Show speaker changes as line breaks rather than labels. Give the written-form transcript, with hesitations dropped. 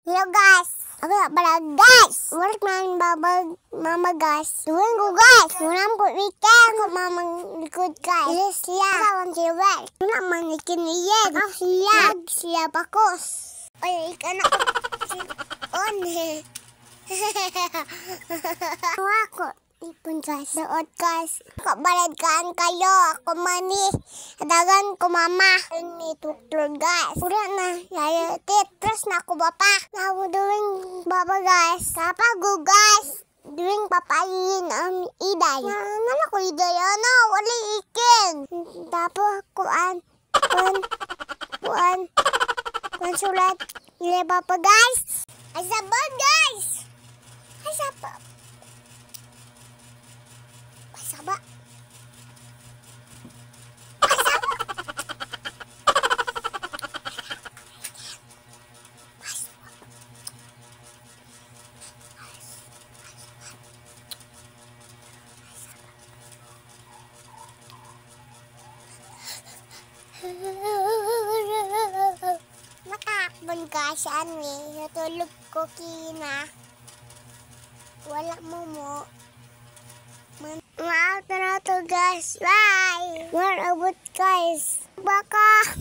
Hello guys! Ako na pala guys! Work man mama guys. Tuwing ko guys! Unang po weekend ko mamang likod guys. Ilis siya. Kawan siya work. Unang manikin niyan. Ako siya. Siya bakos. Ay, ikaw na ko. On he. Ako. Ipon guys. Doon guys. Kabalad kaan kayo. Ako mani. Adagan ko mama. Ini tuktor guys. Pura na. Yayatit. Terus na ako bapa. Now doing baba guys. Kapago guys. Doing papayin iday. Nana ko iday. Ano? Wala ikin. Tapos kuan sulat. Ile bapa guys. Ay sabon guys. Ay sabon. Saba. Nakakbon ka siya natulog ko kina. Wala mo. Wow, tara to guys. Bye. We're about guys. Baka.